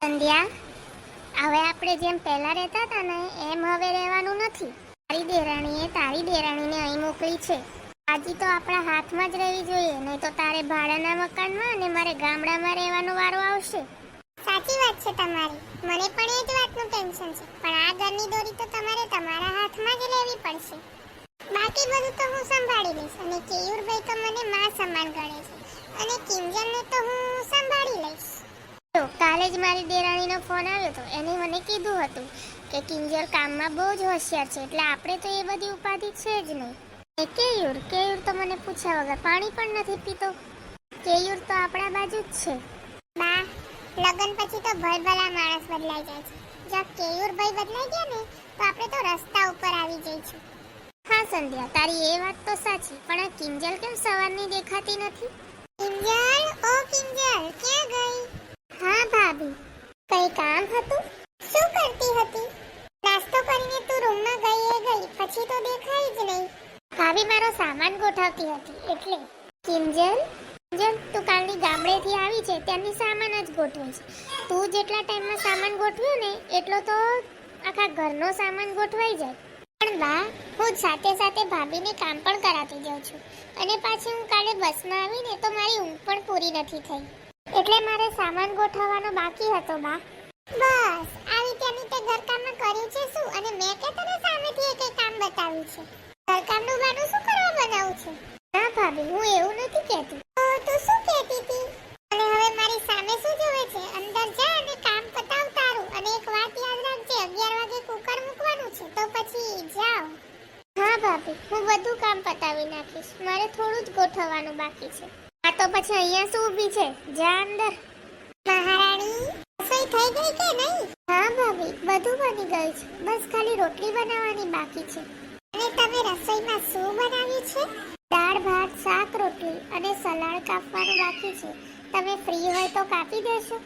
સંધ્યા, હવે આપણે જેમ પહેલા રહેતા હતા ને એમ હવે રહેવાનું નથી. તારી દેરાણીએ તારી દેરાણીને અહીં મોકલી છે. આજી તો આપણા હાથમાં જ રહેવી જોઈએ, નહીં તો તારે ભાડાના મકાનમાં અને મારે ગામડામાં રહેવાનો વારો આવશે. સાચી વાત છે તમારી. મને પણ એ જ વાતનું ટેન્શન છે, પણ આ ઘરની દોરી તો તમારે તમારા હાથમાં જ લેવી પડશે. બાકી બધું તો હું સંભાળી લઈશ, અને કેયુરભાઈ તો મને માં સમાન ગણે છે, અને કિંજલને તો હું સંભાળી લઈશ. તો કાલે જ મારી દેરાણીનો ફોન આવ્યો હતો. એને મને કીધું હતું કે કિંજલ કામમાં બહુ જ હોશિયાર છે, એટલે આપણે તો એ બધી ઉપાધિ છે જ નહીં. એ કેયુર તો મને પૂછ્યા વગર પાણી પણ નથી પીતો. કેયુર તો આપણા બાજુ જ છે. બા, લગ્ન પછી તો ભલભલા માણસ બદલાઈ જાય છે. જો કેયુરભાઈ બદલાઈ ગયા ને તો આપણે તો રસ્તા ઉપર આવી જઈશું. હા સંધ્યા, તારી એ વાત તો સાચી, પણ આ કિંજલ કેમ સવારની દેખાતી નથી? કિંજલ, ઓ કિંજલ, ક્યાં ગઈ? હા ભાભી, કઈ કામ હતું? શું કરતી હતી? નાસ્તો કરીને તું રૂમમાં ગઈ એ ગઈ, પછી તો દેખાઈ જ નહીં. ભાભી, મારો સામાન ગોઠવતી હતી એટલે. કિંજલ, તું કાલની ગામડેથી આવી છે ત્યાંની સામાન જ ગોઠવે છે. તું જેટલા ટાઈમમાં સામાન ગોઠવ્યો ને એટલો તો આખા ઘરનો સામાન ગોઠવાઈ જાય. પણ બા, હું સાથે સાથે ભાભીને કામ પણ કરાતી જાઉં છું, અને પાછી હું કાલે બસમાં આવીને તો મારી ઊંઘ પણ પૂરી નથી થઈ, એટલે મારે સામાન ગોઠવવાનો બાકી હતો બા. બસ આવી ત્યાંની તે ઘરકામમાં કર્યું છે શું? અને મેં કે તને સામેથી એક કામ બતાવ્યું છે. ઘરકામનું બાનું શું કરવા બનાવું છે? ના ભાભી, હું એવું નથી કહેતી. તો તું શું કહેતી હતી? અને હવે મારી સામે શું જોવે છે? અંદર જા અને કામ પતાવ તારું. અને એક વાત યાદ રાખજે, 11 વાગે કુકર મૂકવાનું છે, તો પછી જાઓ. હા ભાભી, હું બધું કામ પતાવી નાખીશ. મારે થોડું જ ગોઠવવાનું બાકી છે. આ તો પછી અહીંયા શું ઊભી છે? જા અંદર. મહારાણી, રસોઈ થઈ ગઈ કે નહીં? હા ભાભી, બધું બની ગયું છે, બસ ખાલી રોટલી બનાવવાની બાકી છે. અને તમે રસોઈમાં શું બનાવ્યું છે? દાળ ભાત, શાક રોટલી અને સલાડ કાપવાનું બાકી છે. તમે ફ્રી હોય તો કાપી દેશો?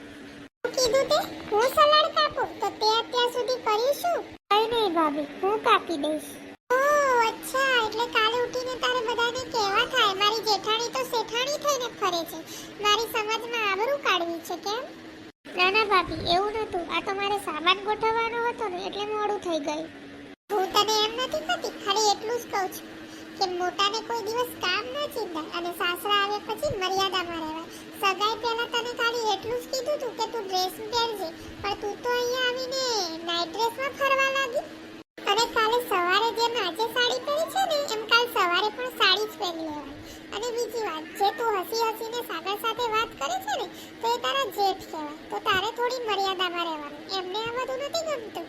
શું કીધું તે? હું સલાડ કાપું? તો તે અત્યાર સુધી કર્યું શું? કઈ નહીં ભાભી, હું કાપી દઈશ. ઓહ અચ્છા, એટલે કાલે ઉઠીને તારે બધાને કહેવા થાય મારી જેઠાણી તો શેઠાણી થઈને ફરે છે, મારી સમાજમાં આબરૂ કાઢવી છે, કેમ? ના ના ભાભી, એવું નહોતું. આ તો મારે સામાન ગોઠવવાનો હતો ને એટલે મોડું થઈ ગયું. હું તને એમ નથી કહેતી, ખાલી એટલું જ કહું છું કે મોટાને કોઈ દિવસ કામ ન ચીંધાય, અને સાસરા આવે પછી મર્યાદામાં રહેવાય. સગાઈ પહેલા તને ખાલી એટલું જ કીધું હતું કે તું ડ્રેસ પહેરજે, પણ તું તો અહીંયા આવીને નાઈટ ડ્રેસમાં ફરવા લાગી. અને કાલે સવારે જેમ આજે સાડી પહેરી છે ને, એમ કાલ સવારે પણ સાડી જ પહેરી લેવાની. અને બીજી વાત, જે તું હસી હસીને સાગર સાથે વાત કરે છે ને, તો એ તારા જેઠ કહેવાય, તો તારે થોડી મર્યાદામાં રહેવાનું. એમને આ બધું નથી ગમતું.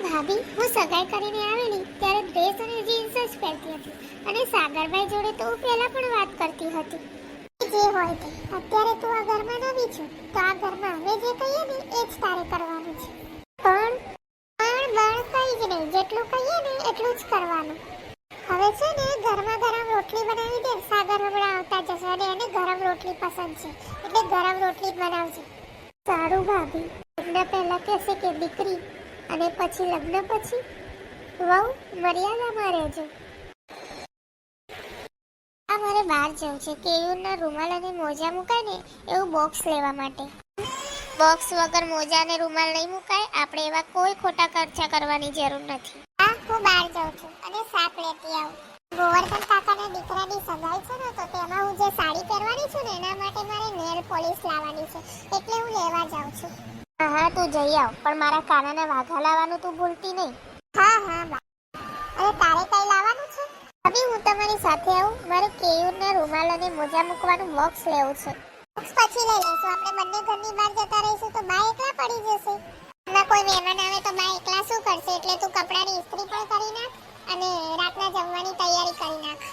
ભાભી, હું સગાઈ કરીને આવેલી ત્યારે ડ્રેસ અને જીન્સ જ પહેરતી હતી, અને સાગરભાઈ જોડે તો હું પહેલા પણ વાત કરતી હતી. જે હોય તે, અત્યારે તું આ ઘરમાં નવી છું, તો આ ઘરમાં અમે જે કહીએ ને એ જ તારે કરવાનું છે. પણ કઈ જ નહીં, જેટલું કહીએ ને એટલું જ કરવાનું. હવે છે ને ગરમા ગરમ રોટલી બનાવી દે. સાગર હમણાં આવતા જશે અને એને ગરમ રોટલી પસંદ છે, એટલે ગરમ રોટલી જ બનાવજે. સારું ભાભી. લગ્ન પહેલા કહેશે કે દીકરી, અને પછી લગ્ન પછી વહુ. મર્યાદામાં રહેજો. આ મારે બહાર જવું છે, કેયુરના રૂમાલ અને મોજા મુકાય ને એવું બોક્સ લેવા માટે. બોક્સ વગર મોજા અને રૂમાલ નહીં મુકાય. આપણે એવા કોઈ ખોટા ખર્ચા કરવાની જરૂર નથી. હા, હું બહાર જાઉં છું અને શાક લેતી આવું. ગોવર્ધન કાકાના દીકરાની સગાઈ છે ને, તો તેમાં હું જે સાડી પહેરવાની છું ને એના માટે મારે નેલ પોલિશ લાવવાની છે, એટલે હું લેવા જાઉં છું. હા, તું જઈ આવ, પણ મારા કાનાના વાઘા લાવવાનું તું ભૂલતી નહીં. હા હા બા. અને તારે કઈ લાવવાનું છે? અભી હું તમારી સાથે આવું. મારે કેયુરના રૂમાલ અને મોજા મૂકવાનું બોક્સ લેવું છે. બોક્સ પછી લઈ લઈશું. આપણે બંને ઘરની બહાર જતા રહીશું તો બા એકલા પડી જશે. એમાં કોઈ મહેમાન આવે તો બા એકલા શું કરશે? એટલે તું કપડાની ઇસ્ત્રી પણ કરી નાખ અને રાતના જમવાની તૈયારી કરી નાખ.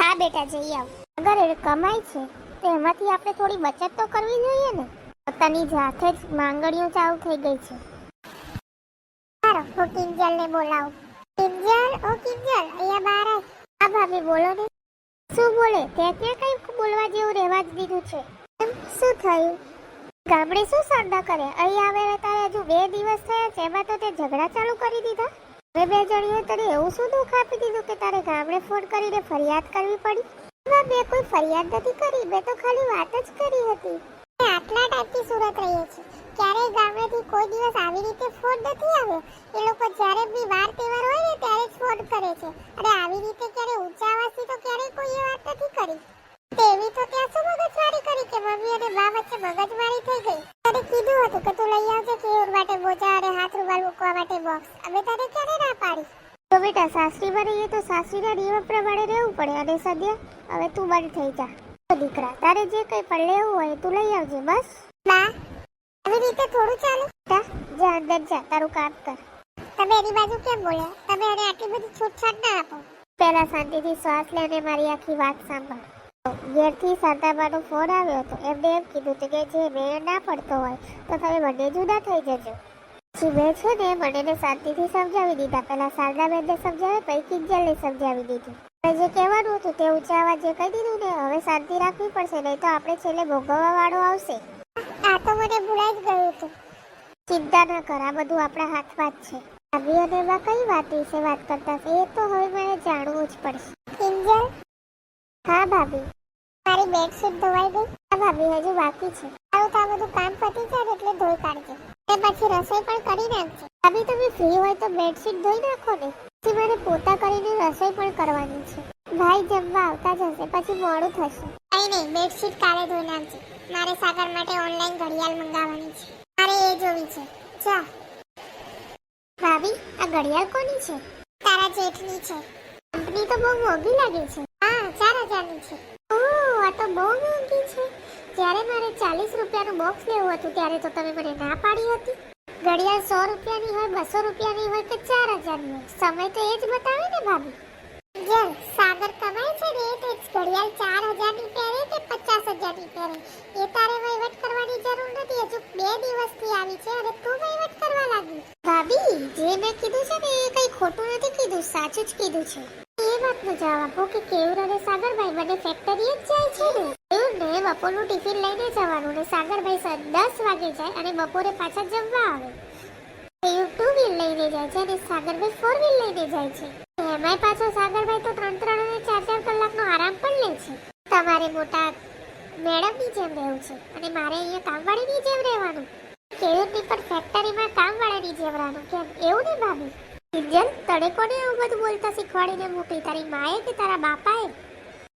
હા બેટા, જઈ આવ. અગર એ કમાય છે તો એમાંથી આપણે થોડી બચત તો કરવી જોઈએ ને. પોતાની જાતે જ માંગણીઓ ચાલુ થઈ ગઈ છે. સારો, હું કિંજલને બોલાવું. કિંજલ, ઓ કિંજલ, અહીંયા બહાર આવ. હા ભાભી, બોલો ને. શું બોલે? તે ક્યાં કઈ બોલવા જેવું રહેવા જ દીધું છે. શું થયું? ગામડે શું સરડા કરે? અહીં આવેલા તારે હજુ 2 દિવસ થયા છે, એમાં તો તે ઝઘડા ચાલુ કરી દીધા. હવે 2 જણીએ તને એવું શું દુઃખ આપી દીધું કે તારે ગામડે ફોન કરીને ફરિયાદ કરવી પડી? મેં કોઈ ફરિયાદ નથી કરી, મેં તો ખાલી વાત જ કરી હતી. આટલા ટાઈમથી સુરત રહીએ છીએ, ક્યારેય કોઈ દિવસ આવી રીતે ફોન નથી આવ્યો. એ લોકો જ્યારે બી વાર તહેવાર હોય ને ત્યારે જ ફોન કરે છે. અને આવી રીતે ક્યારે ઊંચા અવાજથી તો ક્યારેય કોઈએ વાત નથી કરી. તેવી તો ત્યાં શું મગજમારી કરી કે મમ્મી અને બા વચ્ચે મગજમારી થઈ ગઈ. તને કીધું હતું કે તું લઈ આવજે કેયુર માટે મોજા અને હાથ રૂમાલ મૂકવા માટે બોક્સ. અમે તને ક્યારે ના પાડી? તો બેટા સાસરીમાં રહીએ તો સાસરીના નિયમ પ્રમાણે રહેવું પડે. અને સદ્યા હવે તું બંધ થઈ જા. તો દીકરા તારે જે કંઈ પણ લેવું હોય તું લઈ આવજે બસ. બા આવી રીતે થોડું ચાલે? જા અંદર જા, તારું કામ કર. તમે એની બાજુ કેમ બોલ્યા? તમે એને આટલી બધી છૂટછાટ ના આપો. પહેલા શાંતિથી શ્વાસ લે અને મારી આખી વાત સાંભળ. ઘેરથી શારદાબાનો ફોન આવ્યો હતો. એમને એમ કીધું હતું કે જે મેળ ના પડતો હોય તો તમે બંને જુદા થઈ જજો. પછી મેં છે ને બંનેને શાંતિથી સમજાવી દીધા. પહેલા શારદાબેનને સમજાવે, પછી કિંજલને સમજાવી દીધું. હવે જે કહેવાનું હતું તે ઊંચા અવાજે કહી દીધું ને. હવે શાંતિ રાખવી પડશે, નહીં તો આપણે છેલ્લે ભોગવવા વાળો આવશે. આ તો મને ભૂલાઈ જ ગયું હતું. ચિંતા ના કર, આ બધું આપણા હાથમાં જ છે. ભાભી અને એમાં કઈ વાત વિશે વાત કરતા છે એ તો હવે મને જાણવું જ પડશે. કિંજલ, હા ભાભી. મારી બેડશીટ ધોવાઈ ગઈ? હા ભાભી, હજુ બાકી છે. સારું, તો આ બધું કામ પતી જાય ને એટલે ધોઈ કાઢજો. અને પછી રસોઈ પણ કરી નાખજો. ભાભી તમે ફ્રી હોય તો બેડશીટ ધોઈ નાખો ને. પછી મારે પોતા કરીને રસોઈ પણ કરવાની છે. ભાઈ જમવા આવતા જ હશે, પછી મોડું થશે. કઈ નહીં, બેડશીટ કાલે ધોઈ નાખજો. મારે સાગર માટે ઓનલાઈન ઘડિયાળ મંગાવવાની છે. મારે એ જોવી છે. જા. ભાભી આ ઘડિયાળ કોની છે? તારા જેઠની છે. કંપની તો બહુ મોંઘી લાગે છે. હા, 4000ની છે. ઓહ, આ તો બહુ મોંઘી છે. જ્યારે મારે 40 રૂપિયાનું બોક્સ લેવું હતું ત્યારે તો તમે મને ના પાડી હતી. ઘડિયાળ 100 રૂપિયાની હોય, 200 રૂપિયાની હોય કે 4000ની હોય, સમય તો એ જ બતાવે ને ભાભી. જો સાગર કમાય છે ને તે ઘડિયાળ 4000ની પહેરે કે 50000ની પહેરે એ તારે વહીવટ કરવાની જરૂર નથી. હજુ 2 દિવસથી આવી છે અને તું વહીવટ કરવા લાગી. ભાભી જે મેં કીધું છે ને એ કઈ ખોટું નથી કીધું, સાચું જ કીધું છે. એ વાતનો જવાબ આપો કે કેયુર અને સાગરભાઈ બંને ફેક્ટરીએ જ જાય છે ને. કેયુરને બપોરનું ટિફિન લઈને જવાનું ને સાગરભાઈ 10 વાગે જાય અને બપોરે પાછા જમવા આવે. કેયુર 2 વ્હીલ લઈને જાય છે અને સાગરભાઈ 4 વ્હીલ લઈને જાય છે. એમાંય પાછો સાગરભાઈ તો 3 અને 4 કલાકનો આરામ પણ લે છે. તમારે મોટા મેડમની જેમ રહેવું છે અને મારે અહીંયા કામવાળીની જેમ રહેવાનું. કેયુરની પણ ફેક્ટરીમાં કામવાળાની જેમ રહેવાનું. કેમ એવું ને ભાભી? કિંજલ, તને કોને એવું બધું બોલતા શીખવાડીને મોટી? તારી માએ કે તારા બાપાએ?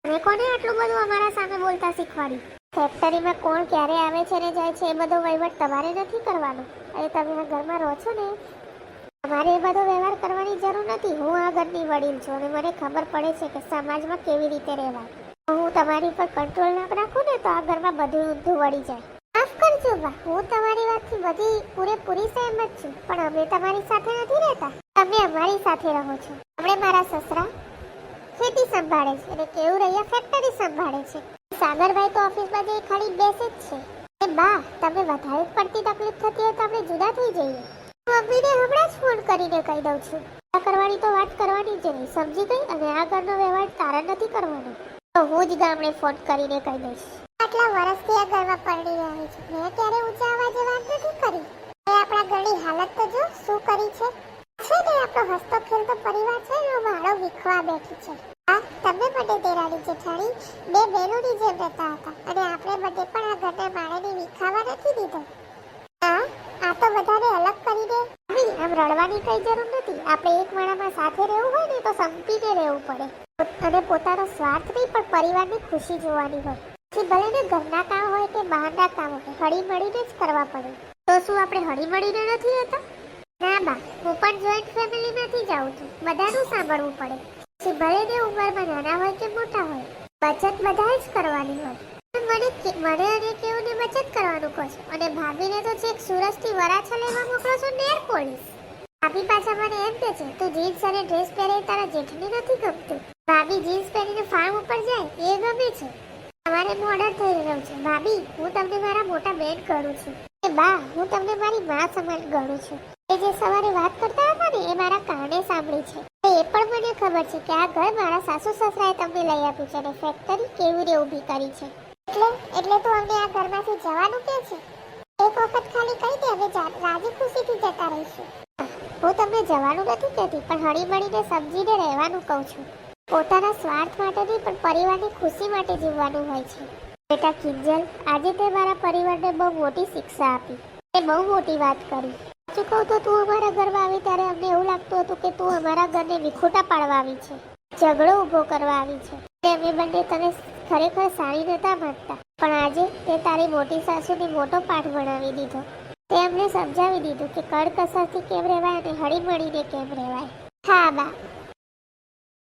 તને કોને આટલું બધું અમારા સામે બોલતા શીખવાડ્યું? ફેક્ટરીમાં કોણ ક્યારે આવે છે ને જાય છે એ બધો વહીવટ તમારે નથી કરવાનો. અને તમે આ ઘરમાં રહો છો ને, તમારે એ બધો વ્યવહાર કરવાની જરૂર નથી. હું આ ઘરની વડીલ છું અને મને ખબર પડે છે કે સમાજમાં કેવી રીતે રહેવાય. હું તમારી પર કંટ્રોલ ના રાખું ને તો આ ઘરમાં બધું ઊંધું વળી જાય. માફ કરજો બા, હું તમારી વાતથી બધી પૂરેપૂરી સહેમત છું, પણ અમે તમારી સાથે નથી રહેતા. તમે અમારી સાથે રહો છો. આપણે મારા સસરા ખેતી સંભાળે છે અને કેવું રહ્યા ફેક્ટરી સંભાળે છે. સાગરભાઈ તો ઓફિસમાં જઈ ખાલી બેસે જ છે. એ બા, તમે વધારે પડતી તકલીફ થતી હોય તો આપણે જુદા થઈ જઈએ. મમ્મીને હમણાં જ ફોન કરીને કહી દઉં છું. આ કરવાની તો વાત કરવાની જ નહીં, સમજી ગઈ? અને આ ઘરનો વ્યવહાર તારા નથી કરવાનો તો હું જ ગામડે ફોન કરીને કહી દઈશ. આટલા વર્ષથી આ ઘરમાં પરણી આવી છે. મેં ક્યારે ઊંચા અવાજે વાત નથી કરી. એ આપણા ઘરની હાલત તો જો શું કરી છે. છે ને આપણો હસતો ખેલતો પરિવાર છે ને માળો વીખવા બેઠી છે. આ તમે બંને દેરાણી જેઠાણી 2 બહેનોની જેમ રહેતા હતા અને આપણે બંને પણ આ ઘરના માળાને વીખાવા નથી દીધો. આ તો બધાને અલગ કરીને આમ રડવાની કઈ જરૂર નથી. આપણે એક માળામાં સાથે રહેવું હોય ને તો સંપીને રહેવું પડે. અને પોતાનો સ્વાર્થ નહીં પણ પરિવારની ખુશી જોવાની હોય. પછી ભલે ને ઘરના કામ હોય કે બહારના કામ હોય, હળી મળીને જ કરવા પડે. તો શું આપણે હળી મળીને નથી રહેતા? ના બા, હું પણ જોઈન્ટ ફેમિલીમાંથી જ આવું છું. બધાનું સાંભળવું પડે. પછી ભલે ને ઉંમરમાં નાના હોય કે મોટા હોય, બચત બધાએ જ કરવાની હોય. મને અને કેવુંને બચત કરવાનું કહો છો અને ભાભીને તો છેક સુરતથી વરાછા લેવા મોકલો છો નેર પોલીસ. ભાભી પાછા મને એમ કહે છે તું જીન્સ અને ડ્રેસ પહેરે તારા જેઠને નથી ગમતું. ભાભી જીન્સ પહેરીને ફાર્મ ઉપર જાય એ ગમે છે. તમારે મોડર્ન થઈ રહ્યું છે. ભાભી, હું તમને મારા મોટા બેન ગણું છું. એ બા, હું તમને મારી માં સમાન ગણું છું. એ જે સવારે વાત કરતા હતા ને એ મારા કાને સાંભળી છે. એ પણ મને ખબર છે કે આ ઘર મારા સાસુ સસરાએ તમને લઈ આપ્યું છે અને ફેક્ટરી કેવી રીતે ઊભી કરી છે. એટલે તું અમને આ ઘરમાંથી જવાનું કે છે? એક વખત ખાલી કહી દે, હવે રાજી ખુશીથી જતા રહીશું. હું તમને જવાનું નથી કહેતી, પણ હળી મળીને સમજીને રહેવાનું કહું છું. પોતાના સ્વાર્થ માટે નહીં પણ પરિવારની ખુશી માટે જીવવાનું હોય છે. બેટા કિંજલ, આજે તે મારા પરિવારને બહુ મોટી શિક્ષા આપી. એ બહુ મોટી વાત કરી. સાચું કહું તો તું અમારા ઘરમાં આવી ત્યારે અમને એવું લાગતું હતું કે તું અમારા ઘરને વિખૂટા પાડવા આવી છે, ઝઘડો ઊભો કરવા આવી છે. અમે બંને તને ખરેખર સારી નતા માનતા, પણ આજે તે તારી મોટી સાસુને મોટો પાઠ ભણાવી દીધો. તે અમને સમજાવી દીધું કે કડકસરથી કેમ રહેવાય અને હળીમળીને કેમ રહેવાય. હા બા,